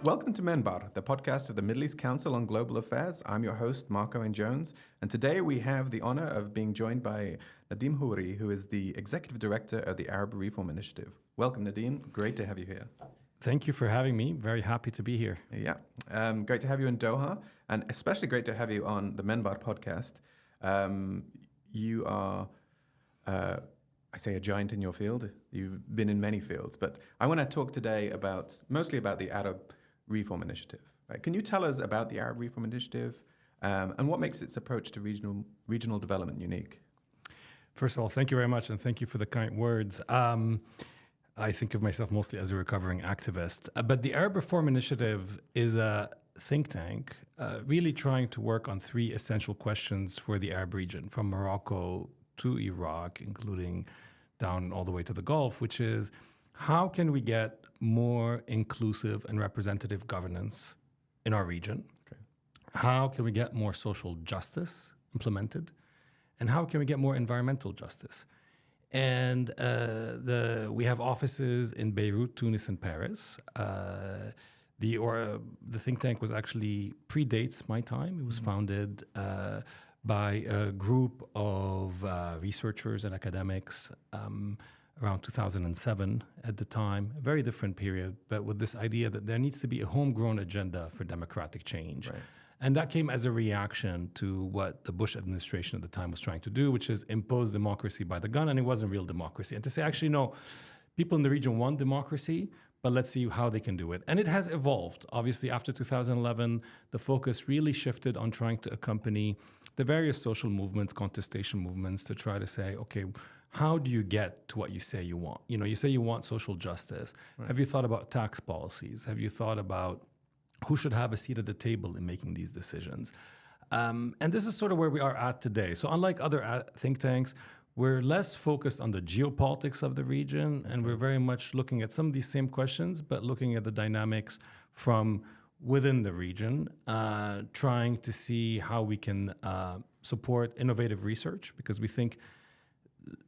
Welcome to MEnbar, the podcast of the Middle East Council on Global Affairs. I'm your host, Marco N. Jones, and today we have the honor of being joined by Nadim Houry, who is the Executive Director of the Arab Reform Initiative. Welcome, Nadim. Great to have you here. Thank you for having me. Very happy to be here. Yeah, great to have you in Doha, and especially great to have you on the MEnbar podcast. You are, I say, a giant in your field. You've been in many fields, but I want to talk today mostly about the Arab Reform Initiative. Right? Can you tell us about the Arab Reform Initiative and what makes its approach to regional development unique? First of all, thank you very much, and thank you for the kind words. I think of myself mostly as a recovering activist, but the Arab Reform Initiative is a think tank really trying to work on three essential questions for the Arab region, from Morocco to Iraq, including down all the way to the Gulf, which is how can we get more inclusive and representative governance in our region? Okay. How can we get more social justice implemented? And how can we get more environmental justice? And we have offices in Beirut, Tunis, and Paris. The think tank was actually predates my time. It was founded by a group of researchers and academics around 2007 at the time, a very different period, but with this idea that there needs to be a homegrown agenda for democratic change. Right. And that came as a reaction to what the Bush administration at the time was trying to do, which is impose democracy by the gun, and it wasn't real democracy. And to say, actually, no, people in the region want democracy, but let's see how they can do it. And it has evolved. Obviously, after 2011, the focus really shifted on trying to accompany the various social movements, contestation movements, to try to say, okay, how do you get to what you say you want? You know, you say you want social justice. Right. Have you thought about tax policies? Have you thought about who should have a seat at the table in making these decisions? And this is sort of where we are at today. So unlike other think tanks, we're less focused on the geopolitics of the region, and we're very much looking at some of these same questions, but looking at the dynamics from within the region, trying to see how we can support innovative research, because we think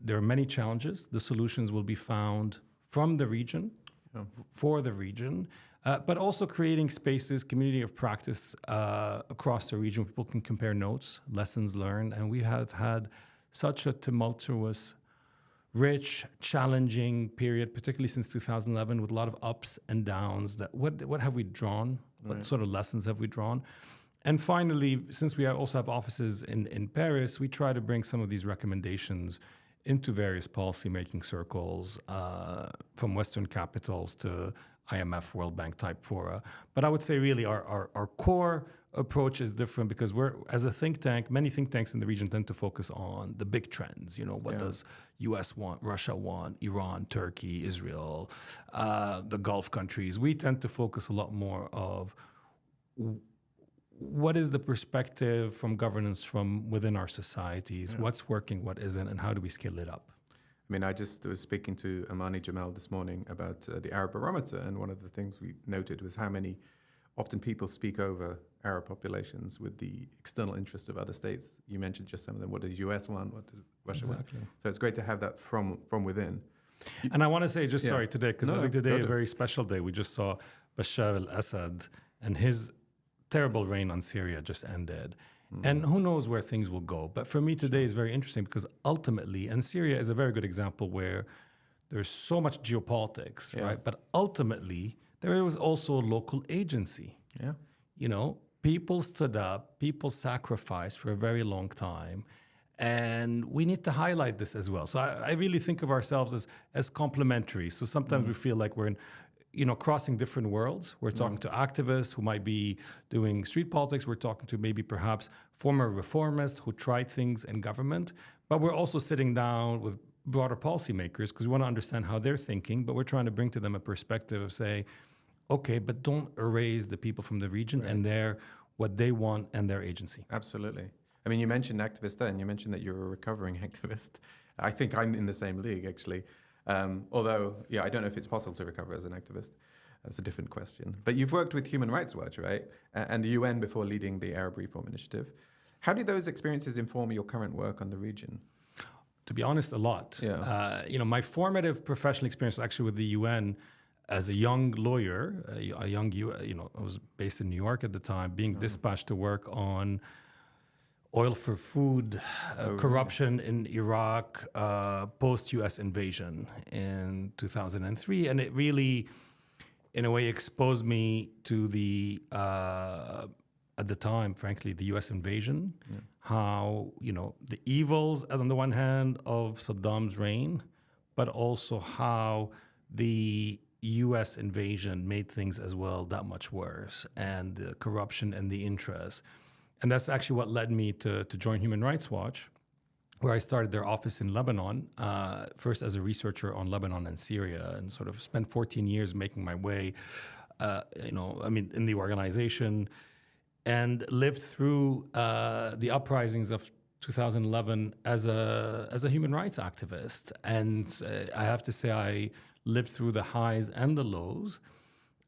there are many challenges. The solutions will be found from the region, for the region, but also creating spaces, community of practice across the region where people can compare notes, lessons learned. And we have had such a tumultuous, rich, challenging period, particularly since 2011, with a lot of ups and downs. What have we drawn? Right. What sort of lessons have we drawn? And finally, since we also have offices in Paris, we try to bring some of these recommendations into various policy-making circles, from Western capitals to IMF, World Bank type fora. But I would say really our core approach is different, because as a think tank, many think tanks in the region tend to focus on the big trends. You know, what does US want, Russia want, Iran, Turkey, Israel, the Gulf countries. We tend to focus a lot more of what is the perspective from governance from within our societies, what's working, what isn't, and how do we scale it up? I mean, I just was speaking to Amani Jamal this morning about the Arab Barometer, and one of the things we noted was how many often people speak over Arab populations with the external interests of other states. You mentioned just some of them. What does US want? What does Russia want? So it's great to have that from within. And I want to say, today, because I think today is a very special day. We just saw Bashar al-Assad, and his terrible reign on Syria just ended. And who knows where things will go. But for me today is very interesting, because ultimately, and Syria is a very good example where there's so much geopolitics, right? But ultimately, there was also local agency. Yeah. You know, people stood up, people sacrificed for a very long time. And we need to highlight this as well. So I really think of ourselves as complementary. So sometimes we feel like we're crossing different worlds. We're talking to activists who might be doing street politics. We're talking to maybe perhaps former reformists who tried things in government. But we're also sitting down with broader policymakers, because we want to understand how they're thinking, but we're trying to bring to them a perspective of say, okay, but don't erase the people from the region and what they want and their agency. Absolutely. I mean, you mentioned activists there, and you mentioned that you're a recovering activist. I think I'm in the same league, actually. Although, I don't know if it's possible to recover as an activist. That's a different question. But you've worked with Human Rights Watch, right? And the UN before leading the Arab Reform Initiative. How do those experiences inform your current work on the region? To be honest, a lot. Yeah. My formative professional experience actually with the UN as a young lawyer, I was based in New York at the time, being dispatched to work on oil for food, corruption in Iraq, post-US invasion in 2003. And it really, in a way, exposed me to the, at the time, frankly, the US invasion, how, the evils on the one hand of Saddam's reign, but also how the US invasion made things as well that much worse, and the corruption and the interest. And that's actually what led me to join Human Rights Watch, where I started their office in Lebanon, first as a researcher on Lebanon and Syria, and sort of spent 14 years making my way, in the organization, and lived through the uprisings of 2011 as a human rights activist. And I have to say, I lived through the highs and the lows.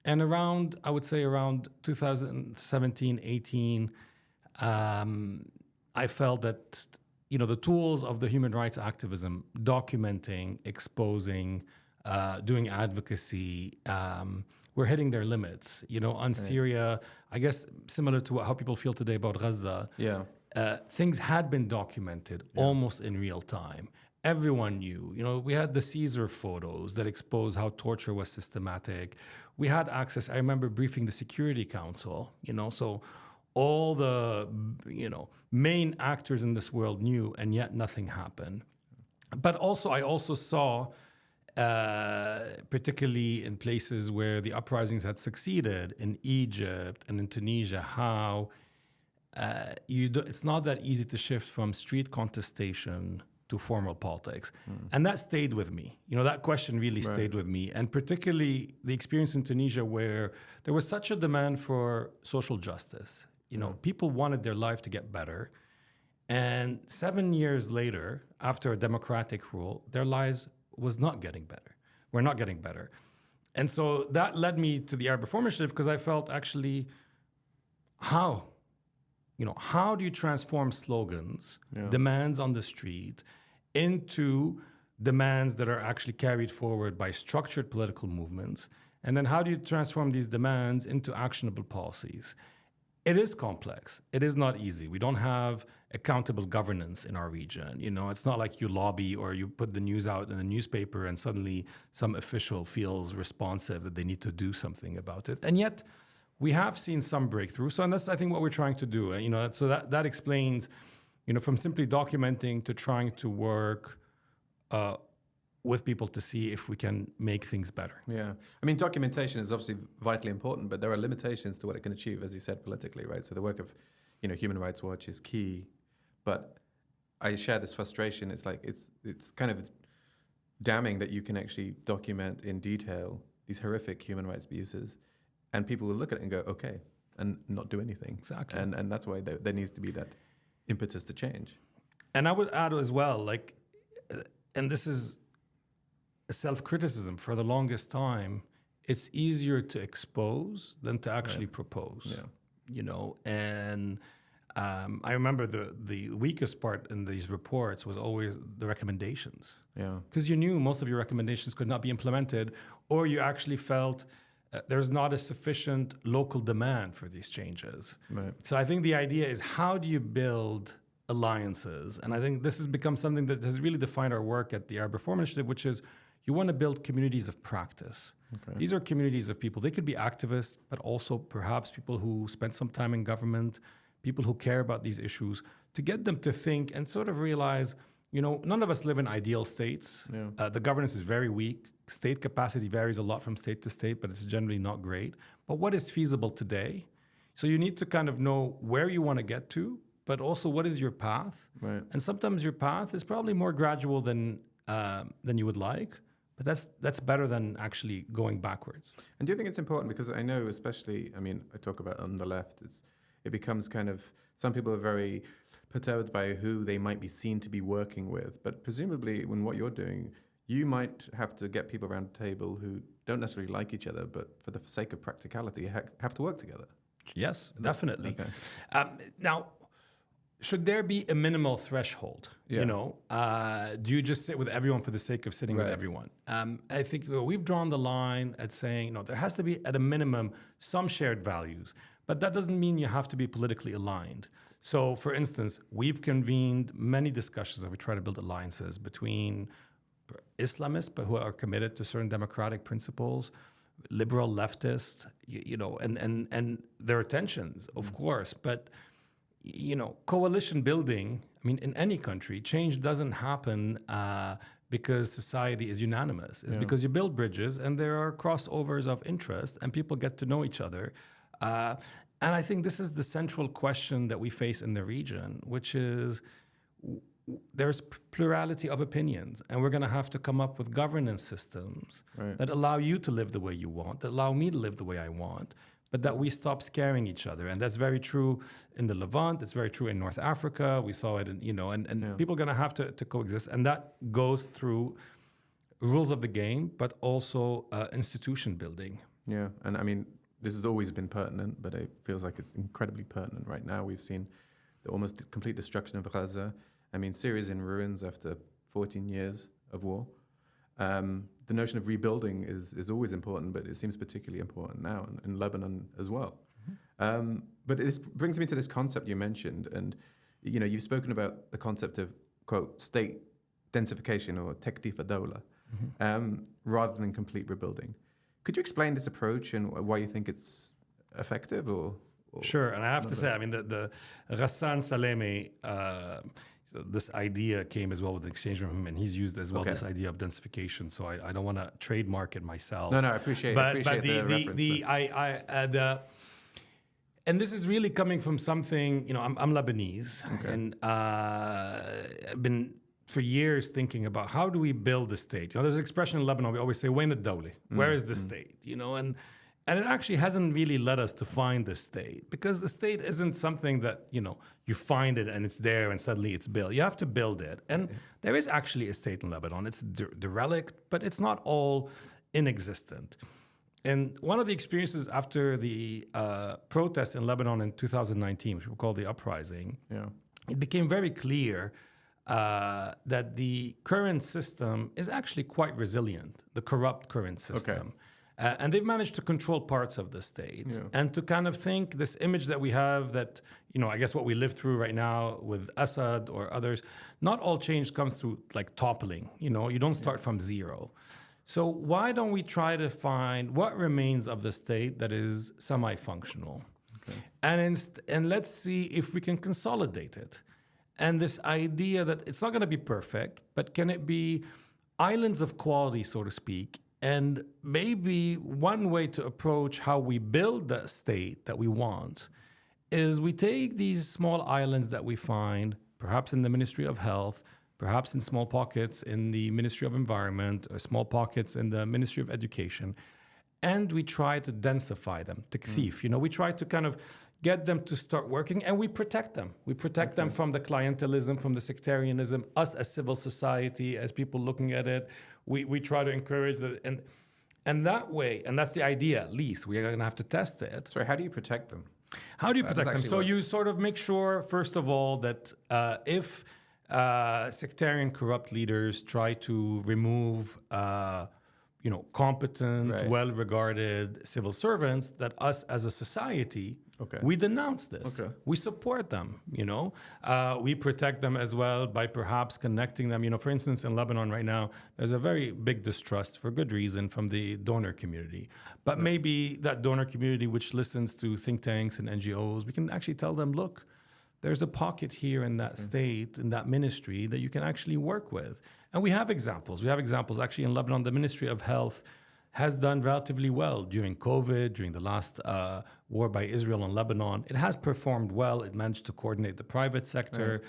And around 2017, 18, I felt that, the tools of the human rights activism, documenting, exposing, doing advocacy, were hitting their limits. On Syria, I guess similar to how people feel today about Gaza, things had been documented almost in real time. Everyone knew. We had the Caesar photos that expose how torture was systematic. We had access. I remember briefing the Security Council, so all the, main actors in this world knew, and yet nothing happened. But also, I also saw, particularly in places where the uprisings had succeeded, in Egypt and in Tunisia, how it's not that easy to shift from street contestation to formal politics. And that stayed with me. That question really stayed with me. And particularly the experience in Tunisia, where there was such a demand for social justice. People wanted their life to get better. And 7 years later, after a democratic rule, their lives was not getting better. We're not getting better. And so that led me to the Arab Reform Initiative, because I felt actually, how do you transform slogans, demands on the street, into demands that are actually carried forward by structured political movements? And then how do you transform these demands into actionable policies? It is complex. It is not easy. We don't have accountable governance in our region. It's not like you lobby or you put the news out in the newspaper and suddenly some official feels responsive that they need to do something about it. And yet, we have seen some breakthrough. So, and that's, I think, what we're trying to do. So that explains, from simply documenting to trying to work with people to see if we can make things better. Yeah. I mean, documentation is obviously vitally important, but there are limitations to what it can achieve, as you said, politically, right? So the work of, Human Rights Watch is key, but I share this frustration. It's like, it's kind of damning that you can actually document in detail these horrific human rights abuses, and people will look at it and go, okay, and not do anything. Exactly. And that's why there needs to be that impetus to change. And I would add as well, and this is a self-criticism, for the longest time, it's easier to expose than to actually propose. And I remember the weakest part in these reports was always the recommendations. Because you knew most of your recommendations could not be implemented, or you actually felt there's not a sufficient local demand for these changes. So I think the idea is, how do you build alliances? And I think this has become something that has really defined our work at the Arab Reform Initiative, which is, you want to build communities of practice. These are communities of people. They could be activists, but also perhaps people who spent some time in government, people who care about these issues, to get them to think and sort of realize, none of us live in ideal states. The governance is very weak. State capacity varies a lot from state to state, but it's generally not great. But what is feasible today? So you need to kind of know where you want to get to, but also what is your path. And sometimes your path is probably more gradual than you would like. But that's better than actually going backwards. And do you think it's important? Because I know, especially, I talk about on the left, it becomes kind of, some people are very perturbed by who they might be seen to be working with. But presumably, when what you're doing, you might have to get people around the table who don't necessarily like each other, but for the sake of practicality, have to work together. Yes, definitely. Okay. Now, should there be a minimal threshold? Yeah. You know, do you just sit with everyone for the sake of sitting with Right. everyone? I think we've drawn the line at saying, no, there has to be at a minimum some shared values, but that doesn't mean you have to be politically aligned. So, for instance, we've convened many discussions and we try to build alliances between Islamists, but who are committed to certain democratic principles, liberal leftists, you know, and there are tensions, of course, but you know, coalition building, I mean, in any country, change doesn't happen because society is unanimous. It's because you build bridges and there are crossovers of interest and people get to know each other. And I think this is the central question that we face in the region, which is there's plurality of opinions, and we're going to have to come up with governance systems that allow you to live the way you want, that allow me to live the way I want, but that we stop scaring each other. And that's very true in the Levant. It's very true in North Africa. We saw it in, you know, and people are going to have to coexist. And that goes through rules of the game, but also institution building. Yeah, and I mean, this has always been pertinent, but it feels like it's incredibly pertinent right now. We've seen the almost complete destruction of Gaza. I mean, Syria's in ruins after 14 years of war. The notion of rebuilding is always important, but it seems particularly important now in Lebanon as well. But this brings me to this concept you mentioned, and you know, you've spoken about the concept of, quote, state densification or taktif ad-dawla, rather than complete rebuilding. Could you explain this approach and why you think it's effective? Or Sure, and I have to say, I mean, the Ghassan Salemi, so this idea came as well with an exchange from him, and he's used as well this idea of densification. So I don't want to trademark it myself. No, I appreciate the reference. And this is really coming from something, you know, I'm Lebanese, and I've been for years thinking about how do we build the state. You know, there's an expression in Lebanon, we always say, "Wayn ad-dawla?" Where is the state? You know, and it actually hasn't really led us to find the state, because the state isn't something that, you know, you find it and it's there and suddenly it's built. You have to build it. And there is actually a state in Lebanon. It's derelict, but it's not all inexistent. And one of the experiences after the protests in Lebanon in 2019, which we call the uprising, it became very clear that the current system is actually quite resilient, the corrupt current system. And they've managed to control parts of the state and to kind of think this image that we have that, you know, I guess what we live through right now with Assad or others, not all change comes through like toppling, you know, you don't start from zero. So why don't we try to find what remains of the state that is semi-functional? And let's see if we can consolidate it. And this idea that it's not going to be perfect, but can it be islands of quality, so to speak? And maybe one way to approach how we build the state that we want is we take these small islands that we find, perhaps in the Ministry of Health, perhaps in small pockets in the Ministry of Environment, or small pockets in the Ministry of Education, and we try to densify them, taktif. You know, we try to kind of get them to start working, and we protect them. We protect them from the clientelism, from the sectarianism, us as civil society, as people looking at it. We try to encourage that, and that way, and that's the idea at least, we are going to have to test it. Sorry, how do you protect them? How do you protect them? So you sort of make sure, first of all, that if sectarian corrupt leaders try to remove you know, competent, well-regarded civil servants, that us as a society, we denounce this. We support them, you know. We protect them as well by perhaps connecting them. You know, for instance, in Lebanon right now, there's a very big distrust, for good reason, from the donor community. But maybe that donor community, which listens to think tanks and NGOs, we can actually tell them, look, there's a pocket here in that state, in that ministry, that you can actually work with. And we have examples. We have examples actually in Lebanon. The Ministry of Health has done relatively well during COVID, during the last war by Israel on Lebanon. It has performed well. It managed to coordinate the private sector.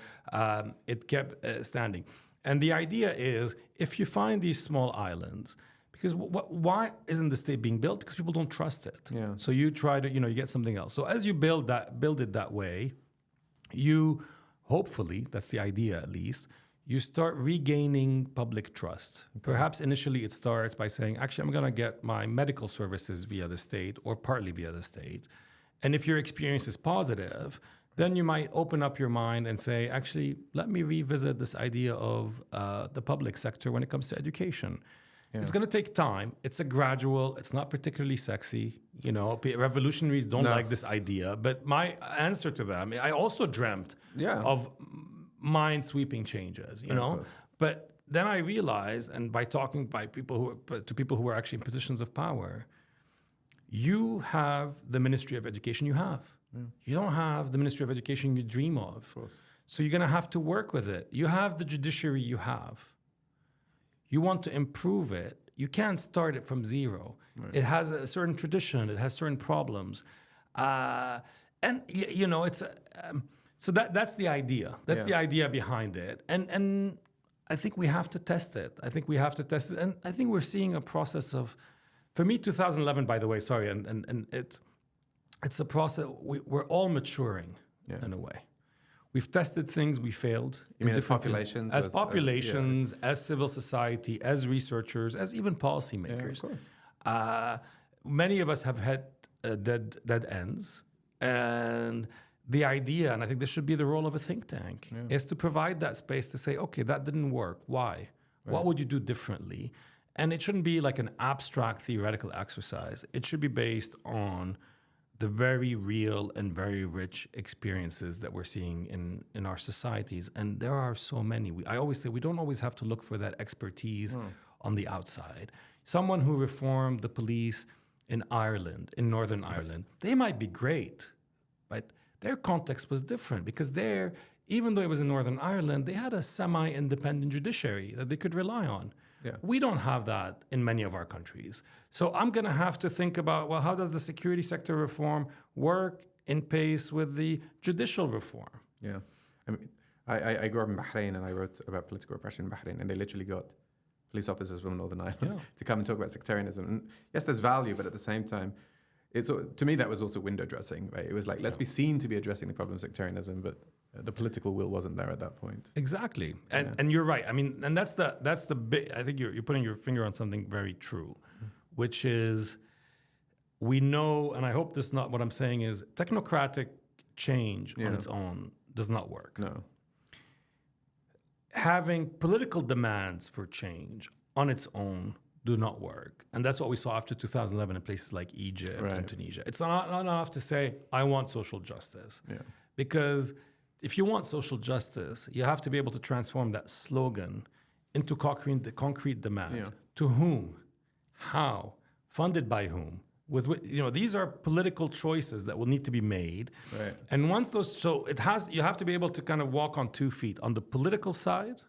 It kept standing. And the idea is, if you find these small islands, because why isn't the state being built? Because people don't trust it. So you try to, you know, you get something else. So as you build it that way, you hopefully, that's the idea at least, you start regaining public trust. Perhaps initially it starts by saying, actually, I'm going to get my medical services via the state or partly via the state. And if your experience is positive, then you might open up your mind and say, actually, let me revisit this idea of the public sector when it comes to education. Yeah. It's going to take time. It's a gradual. It's not particularly sexy. You know, revolutionaries don't like this idea. But my answer to them, I also dreamt of mind-sweeping changes. You know, but then I realized, and by talking to people who are actually in positions of power, you have the Ministry of Education you have. Yeah. You don't have the Ministry of Education you dream of. So you're going to have to work with it. You have the judiciary you have. You want to improve it. You can't start it from zero. Right. It has a certain tradition. It has certain problems. And, you know, it's... so that's the idea. That's the idea behind it. And I think we have to test it. And I think we're seeing a process of... For me, 2011, by the way, sorry, and it's a process. We're all maturing in a way. We've tested things, we failed. You mean as populations? As populations, as civil society, as researchers, as even policymakers. Yeah, of course. Many of us have had dead ends. And the idea, and I think this should be the role of a think tank, is to provide that space to say, okay, that didn't work. Why? Right. What would you do differently? And it shouldn't be like an abstract theoretical exercise. It should be based on the very real and very rich experiences that we're seeing in our societies. And there are so many. I always say we don't always have to look for that expertise on the outside. Someone who reformed the police in Ireland, in Northern Ireland, they might be great, but their context was different because even though it was in Northern Ireland, they had a semi-independent judiciary that they could rely on. Yeah. We don't have that in many of our countries. So I'm going to have to think about, well, how does the security sector reform work in pace with the judicial reform? Yeah. I mean, I grew up in Bahrain and I wrote about political repression in Bahrain, and they literally got police officers from Northern Ireland to come and talk about sectarianism. And yes, there's value, but at the same time, to me, that was also window dressing, right? It was like, let's be seen to be addressing the problem of sectarianism, but the political will wasn't there at that point. Exactly. And you're right. I mean, and that's the big, I think you're putting your finger on something very true, which is we know, and I hope this is not what I'm saying is technocratic change on its own does not work. No. Having political demands for change on its own do not work. And that's what we saw after 2011 in places like Egypt and Tunisia. It's not enough to say, I want social justice. Yeah. Because if you want social justice, you have to be able to transform that slogan into concrete demand. Yeah. To whom? How? Funded by whom? These are political choices that will need to be made. Right. And once you have to be able to kind of walk on 2 feet, on the political side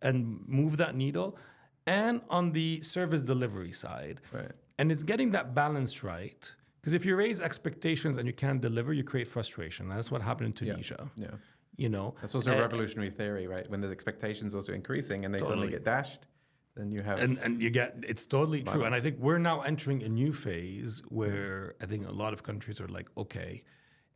and move that needle, and on the service delivery side. Right. And it's getting that balance right. Because if you raise expectations and you can't deliver, you create frustration. And that's what happened in Tunisia. Yeah. You know, that's also a revolutionary theory, right? When the expectations also increasing and they suddenly get dashed, then you have... And you get... It's totally balance. True. And I think we're now entering a new phase where I think a lot of countries are like, okay.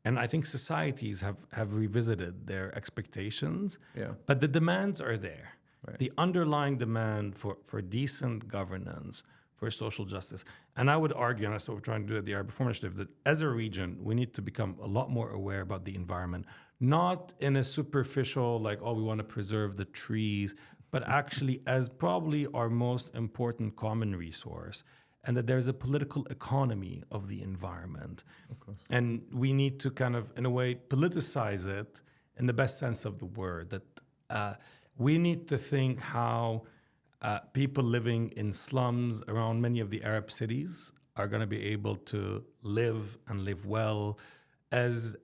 And I think societies have revisited their expectations. Yeah. But the demands are there. Right. The underlying demand for decent governance, for social justice. And I would argue, and that's what we're trying to do at the Arab Reform Initiative, that as a region, we need to become a lot more aware about the environment, not in a superficial, like, we want to preserve the trees, but actually as probably our most important common resource, and that there's a political economy of the environment. Of course. And we need to kind of, in a way, politicize it in the best sense of the word, that we need to think how people living in slums around many of the Arab cities are going to be able to live and live well as,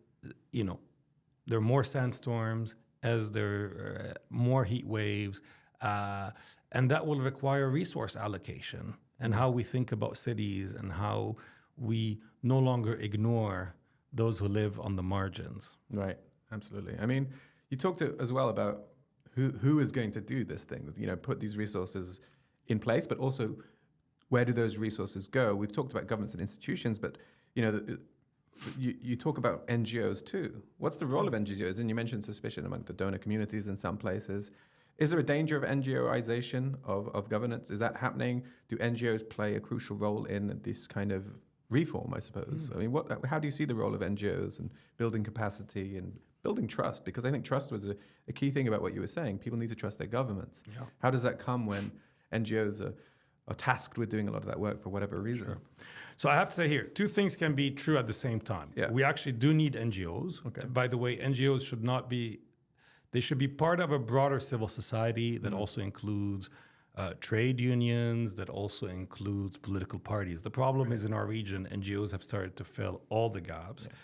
there are more sandstorms, as there are more heat waves, and that will require resource allocation and how we think about cities and how we no longer ignore those who live on the margins. Right, absolutely. I mean, you talked as well about who is going to do this thing, put these resources in place, but also where do those resources go? We've talked about governments and institutions, but you talk about NGOs too. What's the role of NGOs? And you mentioned suspicion among the donor communities in some places. Is there a danger of NGOization of governance? Is that happening? Do NGOs play a crucial role in this kind of reform, I suppose. I mean, how do you see the role of NGOs and building capacity and building trust? Because I think trust was a key thing about what you were saying. People need to trust their governments. Yeah. How does that come when NGOs are tasked with doing a lot of that work for whatever reason? Sure. So I have to say here, two things can be true at the same time. Yeah. We actually do need NGOs. Okay. By the way, NGOs they should be part of a broader civil society that also includes trade unions, that also includes political parties. The problem is in our region, NGOs have started to fill all the gaps. Yeah.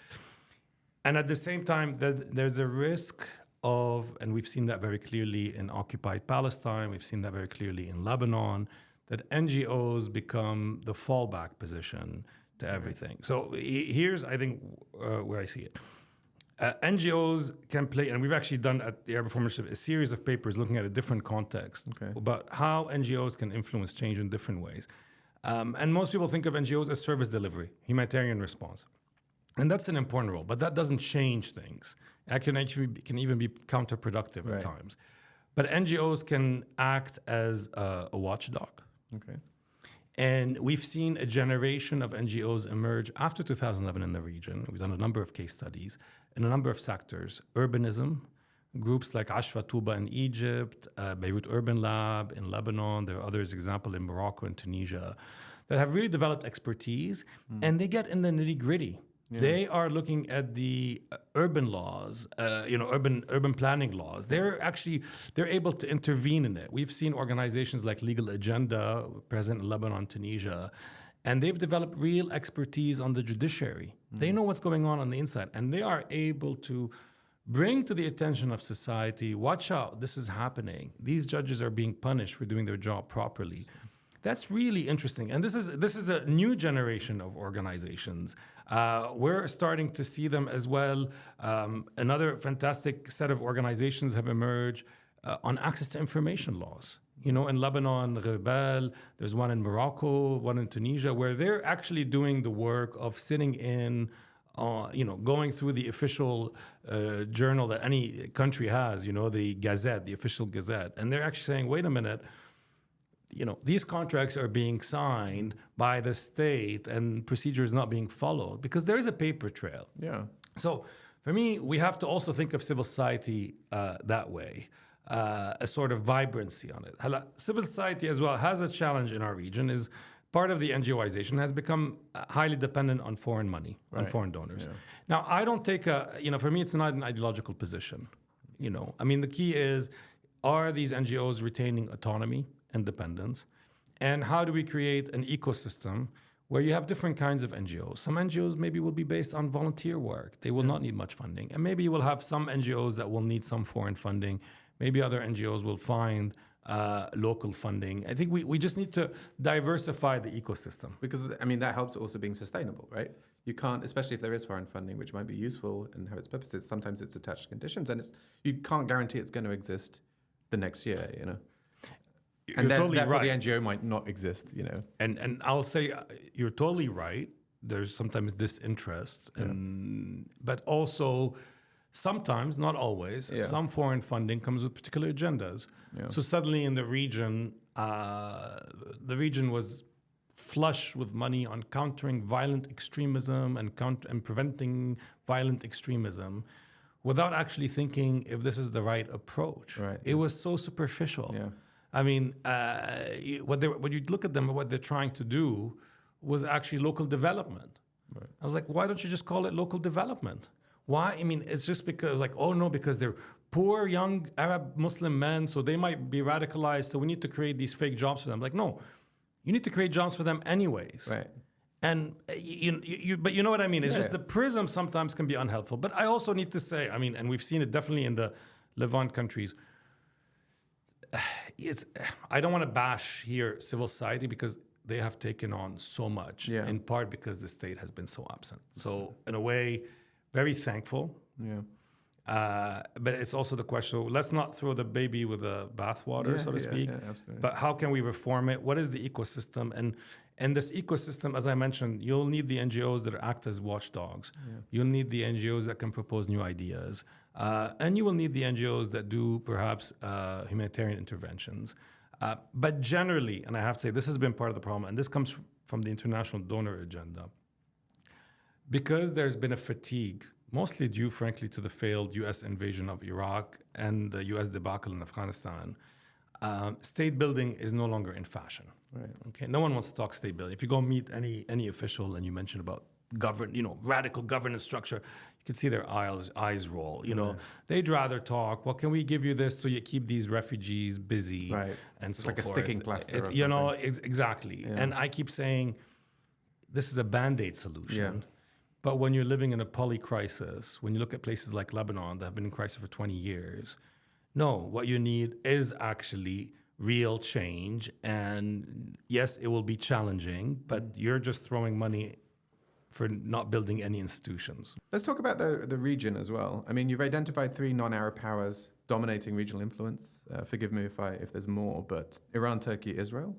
And at the same time, there's a risk of, and we've seen that very clearly in occupied Palestine, we've seen that very clearly in Lebanon, that NGOs become the fallback position to everything. So here's, I think, where I see it. NGOs can play, and we've actually done at the Arab Reform Initiative a series of papers looking at a different context about how NGOs can influence change in different ways. And most people think of NGOs as service delivery, humanitarian response. And that's an important role, but that doesn't change things. It can even be counterproductive at times. But NGOs can act as a watchdog. Okay. And we've seen a generation of NGOs emerge after 2011 in the region. We've done a number of case studies in a number of sectors. Urbanism, groups like Ashfa Touba in Egypt, Beirut Urban Lab in Lebanon. There are others, example in Morocco and Tunisia, that have really developed expertise, and they get in the nitty-gritty. Yeah. They are looking at the urban laws, urban planning laws. They're able to intervene in it. We've seen organizations like Legal Agenda, present in Lebanon, Tunisia, and they've developed real expertise on the judiciary. They know what's going on the inside, and they are able to bring to the attention of society, watch out, this is happening. These judges are being punished for doing their job properly. That's really interesting. And this is a new generation of organizations. We're starting to see them as well. Another fantastic set of organizations have emerged on access to information laws. You know, in Lebanon, Rebel, there's one in Morocco, one in Tunisia, where they're actually doing the work of sitting in, going through the official journal that any country has, the Gazette, the official Gazette. And they're actually saying, wait a minute, these contracts are being signed by the state and procedure is not being followed because there is a paper trail. Yeah. So for me, we have to also think of civil society that way, a sort of vibrancy on it. Civil society as well has a challenge in our region is part of the NGOization has become highly dependent on foreign money, on foreign donors. Yeah. Now, I don't take for me, it's not an ideological position. The key is, are these NGOs retaining autonomy, independence, and how do we create an ecosystem where you have different kinds of NGOs? Some NGOs maybe will be based on volunteer work. They will not need much funding. And maybe you will have some NGOs that will need some foreign funding. Maybe other NGOs will find local funding. I think we just need to diversify the ecosystem. Because, that helps also being sustainable, right? You can't, especially if there is foreign funding, which might be useful and have its purposes, sometimes it's attached to conditions, and you can't guarantee it's going to exist the next year, And therefore the NGO might not exist, And I'll say you're totally right. There's sometimes disinterest, but also sometimes, not always, some foreign funding comes with particular agendas. Yeah. So suddenly in the region was flush with money on countering violent extremism and preventing violent extremism, without actually thinking if this is the right approach. Right. It was so superficial. Yeah. When you look at them, what they're trying to do was actually local development. Right. I was like, why don't you just call it local development? Why? It's just because because they're poor young Arab Muslim men, so they might be radicalized, so we need to create these fake jobs for them. Like, no, you need to create jobs for them anyways. Right. And but you know what I mean? It's just the prism sometimes can be unhelpful. But I also need to say, and we've seen it definitely in the Levant countries. I don't want to bash here civil society because they have taken on so much, in part because the state has been so absent. So in a way, very thankful. Yeah. But it's also the question, so let's not throw the baby with the bathwater, so to speak. Yeah, absolutely. But how can we reform it? What is the ecosystem? And this ecosystem, as I mentioned, you'll need the NGOs that act as watchdogs. Yeah. You'll need the NGOs that can propose new ideas. And you will need the NGOs that do perhaps humanitarian interventions. But generally, and I have to say, this has been part of the problem, and this comes from the international donor agenda. Because there's been a fatigue, mostly due, frankly, to the failed U.S. invasion of Iraq and the U.S. debacle in Afghanistan, state building is no longer in fashion. Right. Okay, no one wants to talk state building. If you go meet any official and you mention about radical governance structure, you can see their eyes roll. They'd rather talk, well, can we give you this so you keep these refugees busy, Right. and It's so like forth. a sticking plaster or Exactly. Yeah. And I keep saying, this is a Band-Aid solution. Yeah. But when you're living in a poly-crisis, when you look at places like Lebanon that have been in crisis for 20 years, no, what you need is actually real change. And yes, it will be challenging, but you're just throwing money for not building any institutions. Let's talk about the region as well. I mean, you've identified 3 non-Arab powers dominating regional influence. Forgive me if there's more, but Iran, Turkey, Israel,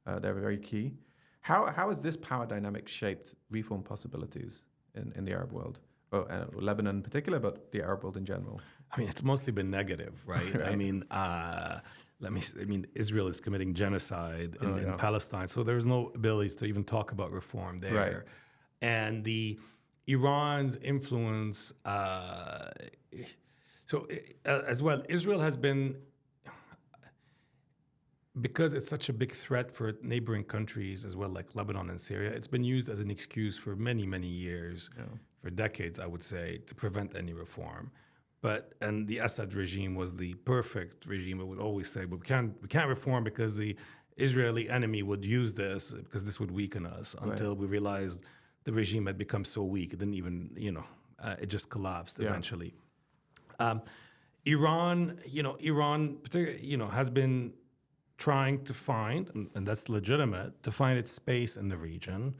they're very key. How has this power dynamic shaped reform possibilities in the Arab world? Lebanon in particular, but the Arab world in general? I mean, it's mostly been negative, right? Right. I mean, Israel is committing genocide in Palestine, so there's no ability to even talk about reform there. Right. And the Iran's influence, as well, Israel has been, because it's such a big threat for neighboring countries as well, like Lebanon and Syria, it's been used as an excuse for many, many years, for decades, I would say, to prevent any reform. And the Assad regime was the perfect regime. I would always say, but we can't reform because the Israeli enemy would use this, because this would weaken us, until we realized the regime had become so weak, it didn't even, it just collapsed eventually. Iran, has been trying to find, and that's legitimate, to find its space in the region.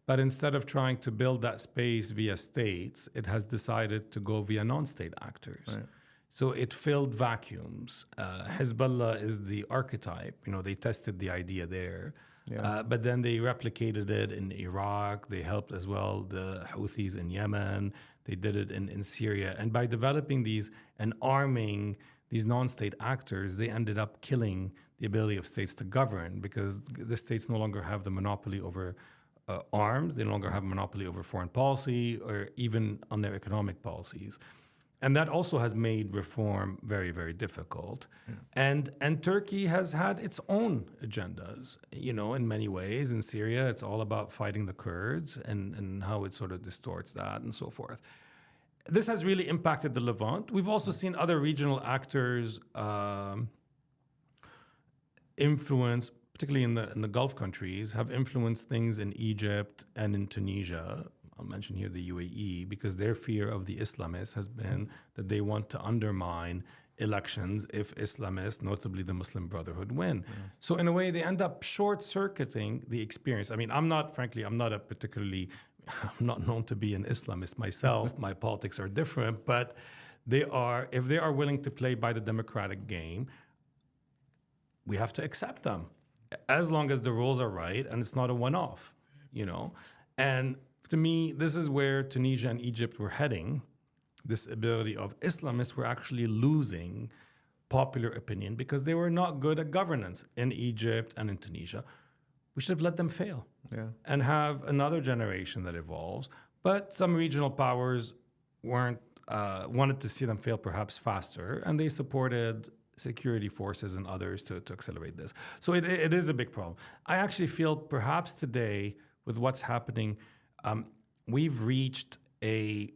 But instead of trying to build that space via states, it has decided to go via non-state actors. Right. So it filled vacuums. Hezbollah is the archetype. They tested the idea there. Yeah. But then they replicated it in Iraq. They helped as well the Houthis in Yemen. They did it in Syria. And by developing these and arming these non-state actors, they ended up killing the ability of states to govern, because the states no longer have the monopoly over arms. They no longer have a monopoly over foreign policy or even on their economic policies. And that also has made reform very, very difficult. Yeah. And Turkey has had its own agendas, in many ways. In Syria, it's all about fighting the Kurds and how it sort of distorts that and so forth. This has really impacted the Levant. We've also seen other regional actors influence, particularly in the Gulf countries, have influenced things in Egypt and in Tunisia. I'll mention here the UAE, because their fear of the Islamists has been that they want to undermine elections if Islamists, notably the Muslim Brotherhood, win. Yeah. So in a way, they end up short-circuiting the experience. I mean, I'm not known to be an Islamist myself. My politics are different, but if they are willing to play by the democratic game, we have to accept them, as long as the rules are right and it's not a one-off, And to me, this is where Tunisia and Egypt were heading. This ability of Islamists were actually losing popular opinion because they were not good at governance in Egypt and in Tunisia. We should have let them fail and have another generation that evolves. But some regional powers wanted to see them fail perhaps faster, and they supported security forces and others to accelerate this. So it is a big problem. I actually feel perhaps today, with what's happening, we've reached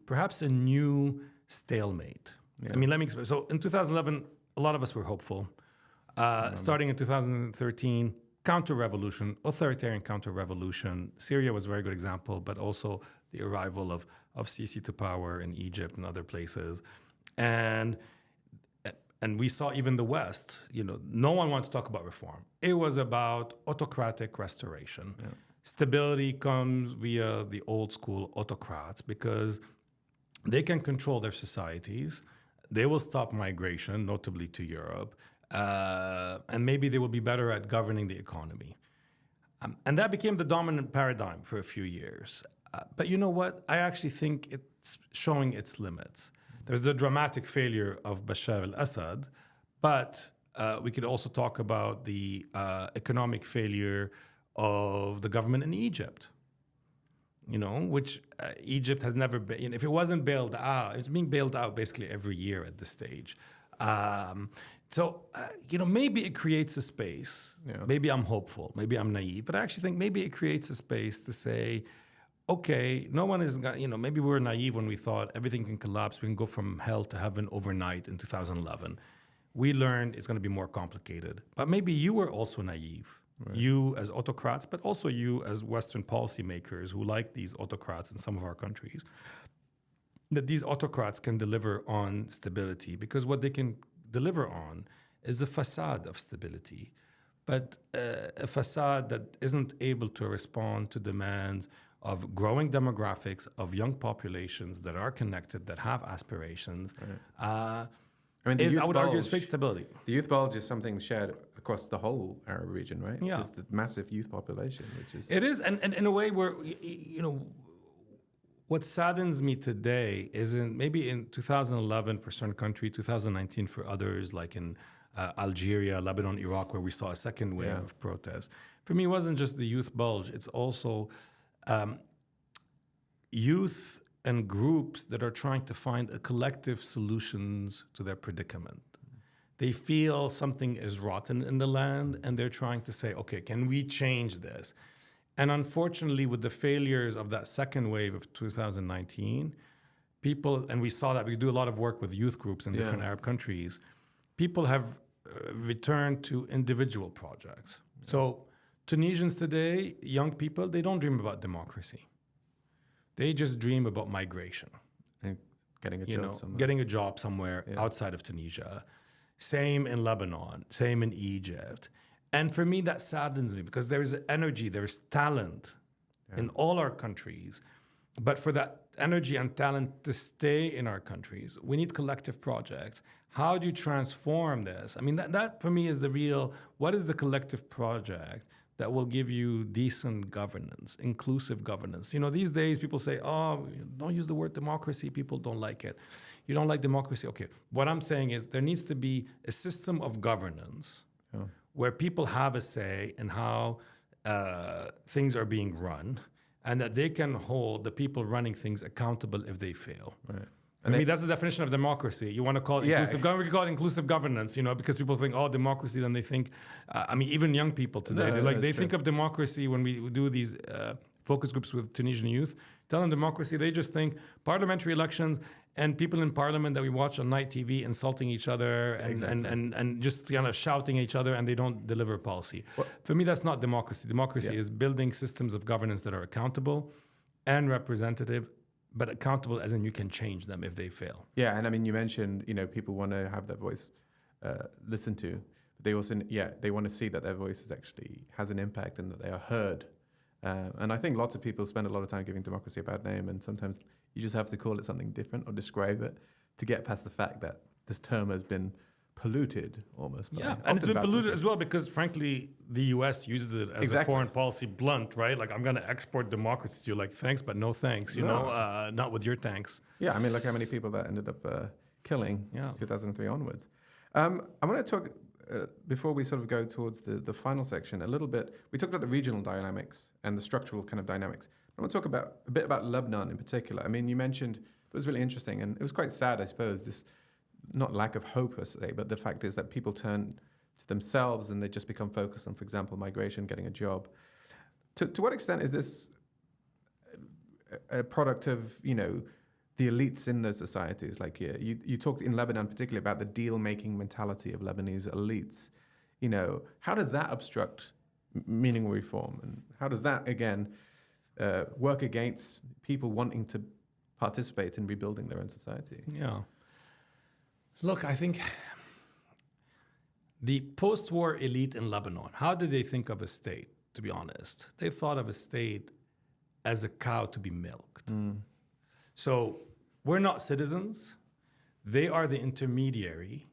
perhaps a new stalemate. Yeah. I mean, let me explain. So in 2011, a lot of us were hopeful. Starting in 2013, counter-revolution, authoritarian counter-revolution. Syria was a very good example, but also the arrival of Sisi to power in Egypt and other places. And we saw even the West, no one wanted to talk about reform. It was about autocratic restoration. Yeah. Stability comes via the old school autocrats because they can control their societies. They will stop migration, notably to Europe. And maybe they will be better at governing the economy. And that became the dominant paradigm for a few years. But you know what? I actually think it's showing its limits. There's the dramatic failure of Bashar al-Assad, but we could also talk about the economic failure of the government in Egypt. which Egypt has never been. If it wasn't bailed out, it's being bailed out basically every year at this stage. Maybe it creates a space. Yeah. Maybe I'm hopeful. Maybe I'm naive. But I actually think maybe it creates a space to say, okay, no one is, maybe we were naive when we thought everything can collapse. We can go from hell to heaven overnight in 2011. We learned it's going to be more complicated. But maybe you were also naive. Right. You as autocrats, but also you as Western policymakers who like these autocrats in some of our countries, that these autocrats can deliver on stability, because what they can deliver on is a facade of stability, but a facade that isn't able to respond to demands of growing demographics, of young populations that are connected, that have aspirations. Right. I would argue, is fake stability. The youth bulge is something shared across the whole Arab region, right? Yeah. It's the massive youth population, which is... It is, and in a way where, what saddens me today is maybe in 2011 for certain countries, 2019 for others, like in Algeria, Lebanon, Iraq, where we saw a second wave of protests. For me, it wasn't just the youth bulge. It's also youth and groups that are trying to find a collective solutions to their predicament. They feel something is rotten in the land, and they're trying to say, okay, can we change this? And unfortunately, with the failures of that second wave of 2019, people, and we saw that, we do a lot of work with youth groups in different Arab countries, people have returned to individual projects. Yeah. So Tunisians today, young people, they don't dream about democracy. They just dream about migration. And getting a job somewhere. Getting a job somewhere outside of Tunisia. Same in Lebanon, same in Egypt. And for me, that saddens me, because there is energy, there is talent in all our countries. But for that energy and talent to stay in our countries, we need collective projects. How do you transform this? I mean, that for me is the real, what is the collective project that will give you decent governance, inclusive governance? These days people say, oh, don't use the word democracy, people don't like it. You don't like democracy? Okay, what I'm saying is there needs to be a system of governance where people have a say in how things are being run, and that they can hold the people running things accountable if they fail. Right. For me, that's the definition of democracy. You want to call it inclusive government, we call it inclusive governance, because people think, oh, democracy, then they think, even young people today, they think of democracy when we do these focus groups with Tunisian youth, tell them democracy, they just think parliamentary elections and people in parliament that we watch on night TV insulting each other and just kind of shouting at each other, and they don't deliver policy. For me, that's not democracy. Democracy is building systems of governance that are accountable and representative, but accountable as in you can change them if they fail. Yeah, and I mean, you mentioned, people want to have their voice listened to. But they also, they want to see that their voice actually has an impact and that they are heard. And I think lots of people spend a lot of time giving democracy a bad name, and sometimes you just have to call it something different or describe it to get past the fact that this term has been polluted almost. And it's been polluted as well because, frankly, the U.S. uses it as a foreign policy blunt, right? Like, I'm going to export democracy to you, like, thanks, but no thanks, not with your tanks. Yeah, I mean, look how many people that ended up killing 2003 onwards. I want to talk, before we sort of go towards the final section, a little bit, we talked about the regional dynamics and the structural kind of dynamics. I want to talk a bit about Lebanon in particular. I mean, you mentioned, it was really interesting, and it was quite sad, I suppose, this, not lack of hope per se, but the fact is that people turn to themselves and they just become focused on, for example, migration, getting a job. To what extent is this a product of, the elites in those societies? Like, you talked in Lebanon particularly about the deal-making mentality of Lebanese elites. How does that obstruct meaningful reform? And how does that, again, work against people wanting to participate in rebuilding their own society? Yeah. Look, I think the post-war elite in Lebanon, how did they think of a state, to be honest? They thought of a state as a cow to be milked. So we're not citizens. They are the intermediary.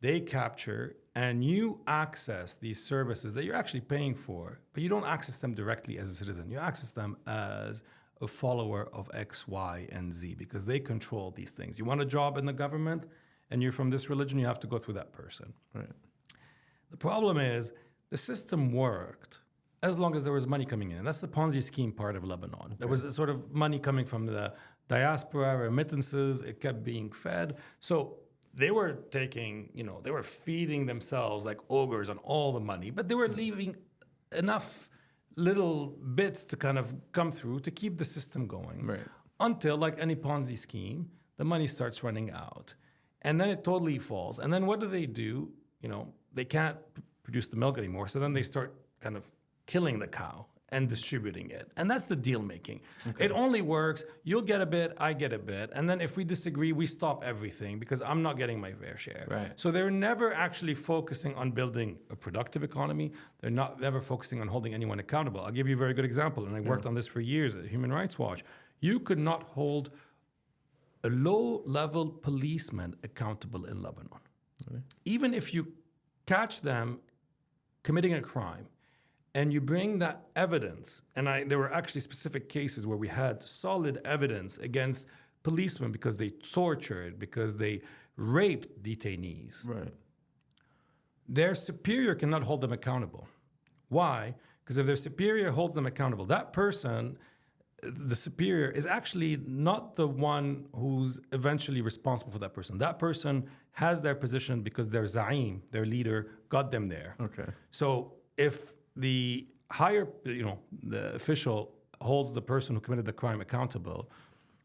They capture, and you access these services that you're actually paying for, but you don't access them directly as a citizen. You access them as a follower of X, Y, and Z, because they control these things. You want a job in the government, and you're from this religion, you have to go through that person. Right. The problem is, the system worked as long as there was money coming in. And that's the Ponzi scheme part of Lebanon. There was a sort of money coming from the diaspora, remittances, it kept being fed. So they were taking, they were feeding themselves like ogres on all the money, but they were leaving enough little bits to kind of come through to keep the system going. Right. Until, like any Ponzi scheme, the money starts running out. And then it totally falls. And then what do? They can't produce the milk anymore. So then they start kind of killing the cow and distributing it. And that's the deal making. Okay. It only works. You'll get a bit, I get a bit. And then if we disagree, we stop everything because I'm not getting my fair share. Right. So they're never actually focusing on building a productive economy. They're not ever focusing on holding anyone accountable. I'll give you a very good example. And I worked on this for years at Human Rights Watch. You could not hold a low-level policeman accountable in Lebanon. Really? Even if you catch them committing a crime, and you bring that evidence, and there were actually specific cases where we had solid evidence against policemen because they tortured, because they raped detainees. Right. Their superior cannot hold them accountable. Why? Because if their superior holds them accountable, that person, the superior, is actually not the one who's eventually responsible for that person. That person has their position because their Za'im, their leader, got them there. Okay. So if the higher, the official holds the person who committed the crime accountable,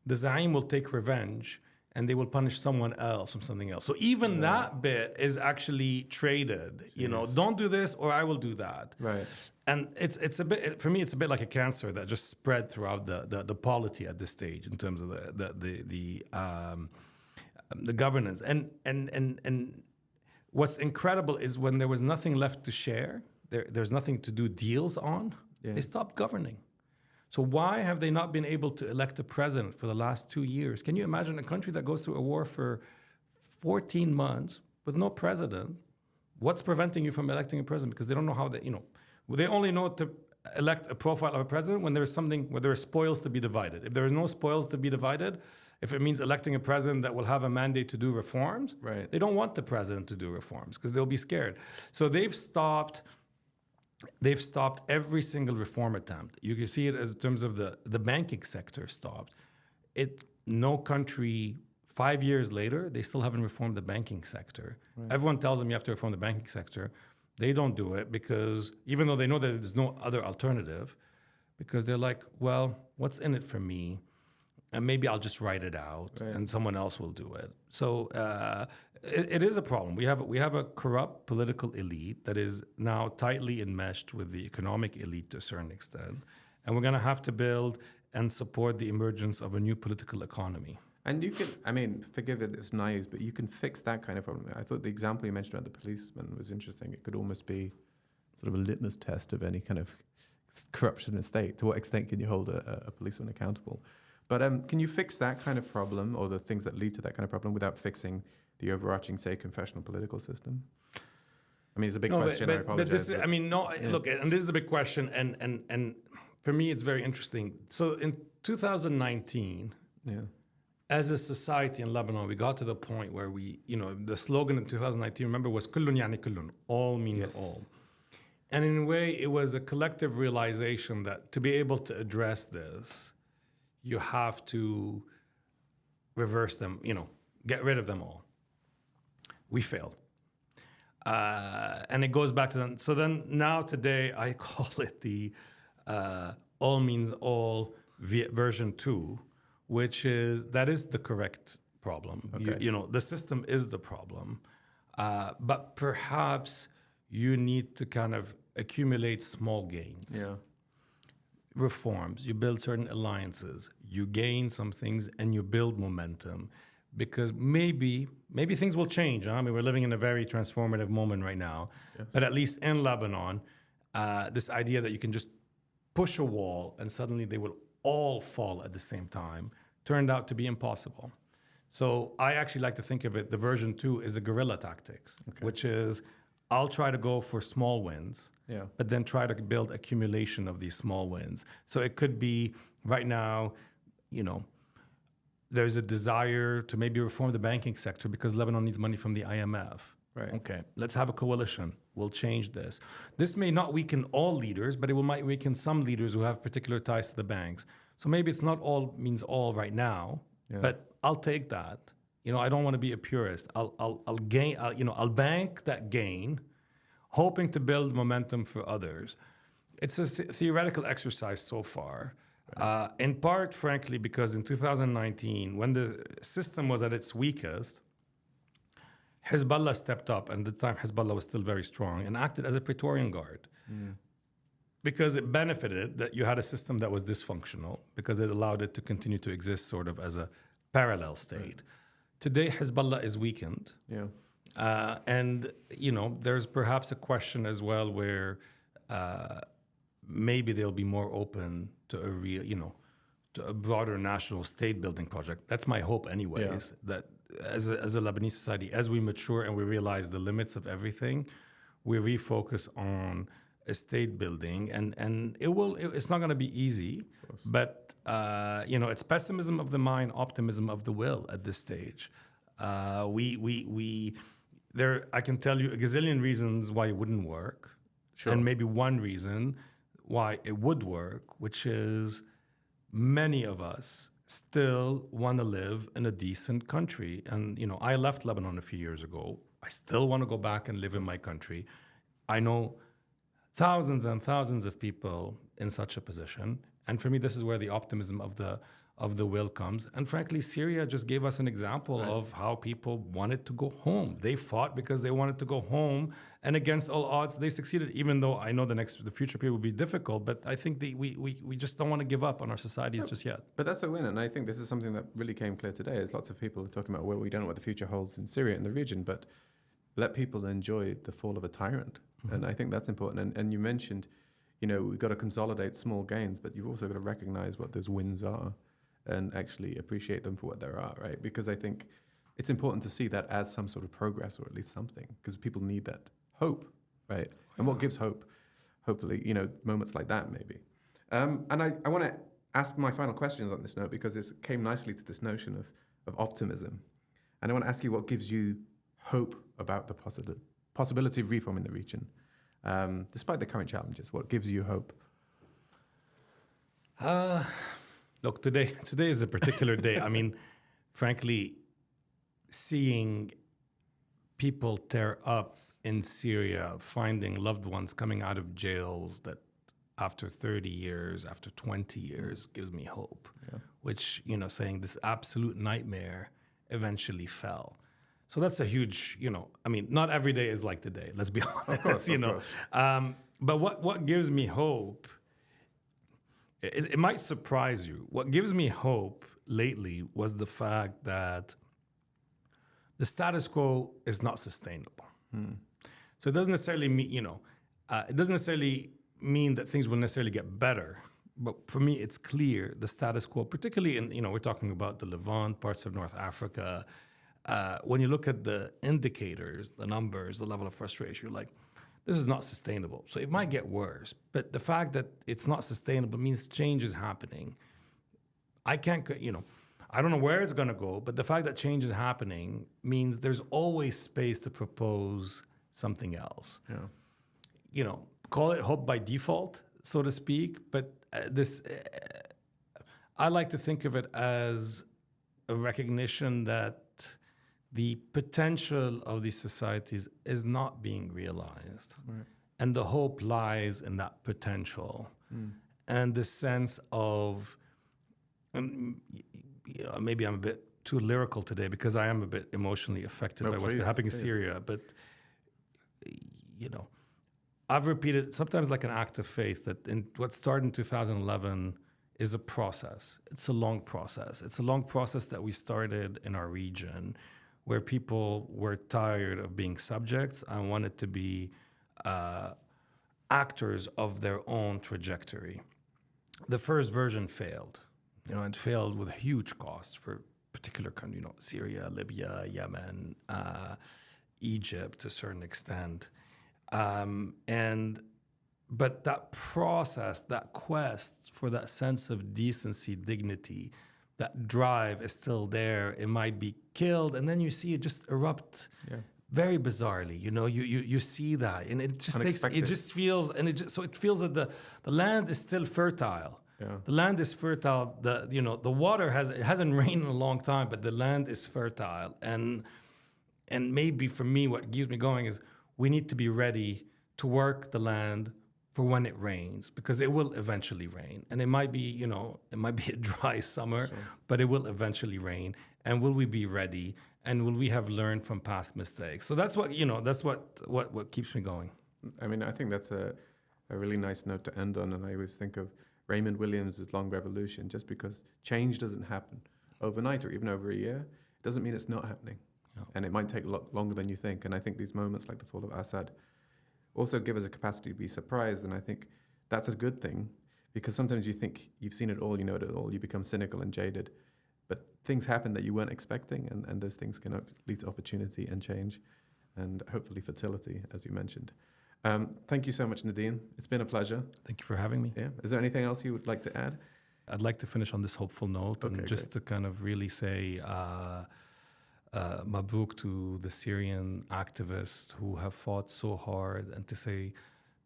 the Za'im will take revenge and they will punish someone else from something else. So even that bit is actually traded. Don't do this or I will do that. Right. And it's a bit, for me, it's a bit like a cancer that just spread throughout the polity at this stage in terms of the governance. And what's incredible is when there was nothing left to share, there's nothing to do deals on, they stopped governing. So why have they not been able to elect a president for the last 2 years? Can you imagine a country that goes through a war for 14 months with no president? What's preventing you from electing a president? Because they don't know how they only know to elect a profile of a president when there's something, where there are spoils to be divided. If there are no spoils to be divided, if it means electing a president that will have a mandate to do reforms, they don't want the president to do reforms because they'll be scared. So they've stopped every single reform attempt. You can see it in terms of the banking sector stopped. No country, 5 years later, they still haven't reformed the banking sector. Right. Everyone tells them you have to reform the banking sector. They don't do it because, even though they know that there's no other alternative, because they're like, well, what's in it for me? And maybe I'll just write it out and someone else will do it. So it is a problem. We have a corrupt political elite that is now tightly enmeshed with the economic elite to a certain extent. And we're going to have to build and support the emergence of a new political economy. And you can, forgive it, it's naive, but you can fix that kind of problem. I thought the example you mentioned about the policeman was interesting. It could almost be sort of a litmus test of any kind of corruption in a state. To what extent can you hold a policeman accountable? But can you fix that kind of problem, or the things that lead to that kind of problem, without fixing the overarching, say, confessional political system? It's a big question. I apologize. Look, and this is the big question, and for me, it's very interesting. So in 2019, as a society in Lebanon, we got to the point where the slogan in 2019, remember, was "Kullun yani kullun," all means all. And in a way, it was a collective realization that to be able to address this, you have to reverse them, get rid of them all. We failed. And it goes back to them. So then now today, I call it the all means all version 2, that is the correct problem. Okay. The system is the problem. But perhaps you need to kind of accumulate small gains. Yeah. Reforms, you build certain alliances, you gain some things, and you build momentum, because maybe things will change. We're living in a very transformative moment right now, but at least in Lebanon, this idea that you can just push a wall and suddenly they will all fall at the same time turned out to be impossible. So I actually like to think of it, the version 2 is a guerrilla tactics, which is I'll try to go for small wins, but then try to build accumulation of these small wins. So it could be right now, there's a desire to maybe reform the banking sector because Lebanon needs money from the IMF. Right. Okay, let's have a coalition. We'll change this. This may not weaken all leaders, but it might weaken some leaders who have particular ties to the banks. So maybe it's not all means all right now, but I'll take that. I don't want to be a purist. I'll gain. I'll bank that gain, hoping to build momentum for others. It's a theoretical exercise so far. In part, frankly, because in 2019, when the system was at its weakest, Hezbollah stepped up, and at the time Hezbollah was still very strong, and acted as a Praetorian Guard. Because it benefited that you had a system that was dysfunctional, because it allowed it to continue to exist sort of as a parallel state. Today, Hezbollah is weakened. And, there's perhaps a question as well where maybe they'll be more open to a real, to a broader national state building project. That's my hope anyways, that as a Lebanese society, as we mature and we realize the limits of everything, we refocus on a state building, and it's not going to be easy, but it's pessimism of the mind, optimism of the will at this stage. I can tell you a gazillion reasons why it wouldn't work, and maybe one reason why it would work, which is many of us still want to live in a decent country. And, I left Lebanon a few years ago. I still want to go back and live in my country. I know thousands and thousands of people in such a position. And for me, this is where the optimism of the will comes. And frankly, Syria just gave us an example of how people wanted to go home. They fought because they wanted to go home, and against all odds, they succeeded. Even though I know the future period will be difficult, but I think we just don't want to give up on our societies just yet. But that's a win, and I think this is something that really came clear today. As lots of people are talking about, well, we don't know what the future holds in Syria and the region, but let people enjoy the fall of a tyrant, and I think that's important. And you mentioned, we've got to consolidate small gains, but you've also got to recognize what those wins are, and actually appreciate them for what they are, right? Because I think it's important to see that as some sort of progress, or at least something, because people need that hope, right? And what gives hope? Hopefully, moments like that, maybe. And I want to ask my final questions on this note, because it came nicely to this notion of optimism. And I want to ask you what gives you hope about the possibility of reform in the region, despite the current challenges. What gives you hope? Look, today is a particular day. I mean, frankly, seeing people tear up in Syria, finding loved ones coming out of jails that after 30 years, after 20 years, gives me hope. Which, saying this absolute nightmare eventually fell. So that's a huge, not every day is like today, let's be honest, of course. But what gives me hope, it might surprise you. What gives me hope lately was the fact that the status quo is not sustainable. So it doesn't necessarily mean, that things will necessarily get better. But for me, it's clear the status quo, particularly in, we're talking about the Levant, parts of North Africa. When you look at the indicators, the numbers, the level of frustration, you're like, this is not sustainable. So it might get worse. But the fact that it's not sustainable means change is happening. I don't know where it's going to go, but the fact that change is happening means there's always space to propose something else. Call it hope by default, so to speak. But I like to think of it as a recognition that the potential of these societies is not being realized. And the hope lies in that potential. And the sense of, maybe I'm a bit too lyrical today because I am a bit emotionally affected by what's been happening in Syria. But, I've repeated sometimes like an act of faith that what started in 2011 is a process. It's a long process. It's a long process that we started in our region, where people were tired of being subjects and wanted to be actors of their own trajectory. The first version failed, and failed with huge costs for particular countries, Syria, Libya, Yemen, Egypt to a certain extent. But that process, that quest for that sense of decency, dignity, that drive is still there. It might be killed, and then you see it just erupt very bizarrely, you see that, and it just Unexpected. so it feels that the land is still fertile. Yeah. The land is fertile. The water it hasn't rained in a long time, but the land is fertile. And maybe for me, what keeps me going is we need to be ready to work the land for when it rains, because it will eventually rain. And it might be, it might be a dry summer, but it will eventually rain. And will we be ready? And will we have learned from past mistakes? So that's what keeps me going. I mean, I think that's a really nice note to end on. And I always think of Raymond Williams' Long Revolution. Just because change doesn't happen overnight or even over a year, it doesn't mean it's not happening. No. And it might take a lot longer than you think. And I think these moments like the fall of Assad also give us a capacity to be surprised. And I think that's a good thing, because sometimes you think you've seen it all, you know it all, you become cynical and jaded. But things happen that you weren't expecting, and those things can lead to opportunity and change and hopefully fertility, as you mentioned. Thank you so much, Nadim. It's been a pleasure. Thank you for having me. Yeah. Is there anything else you would like to add? I'd like to finish on this hopeful note, and just to kind of really say mabruk to the Syrian activists who have fought so hard, and to say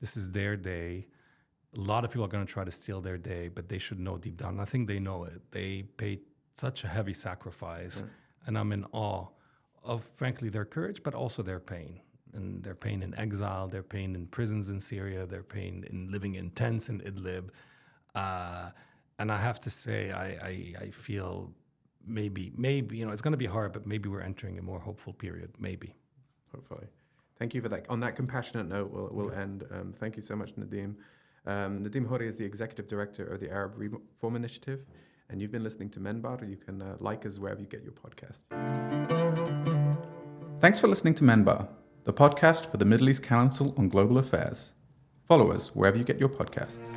this is their day. A lot of people are going to try to steal their day, but they should know deep down. I think they know it. They paid such a heavy sacrifice, and I'm in awe of, frankly, their courage, but also their pain. And their pain in exile, their pain in prisons in Syria, their pain in living in tents in Idlib. And I have to say, I feel maybe, it's going to be hard, but maybe we're entering a more hopeful period, maybe. Hopefully. Thank you for that. On that compassionate note, we'll end. Thank you so much, Nadim. Nadim Houry is the Executive Director of the Arab Reform Initiative, and you've been listening to MEnbar. You can like us wherever you get your podcasts. Thanks for listening to MEnbar, the podcast for the Middle East Council on Global Affairs. Follow us wherever you get your podcasts.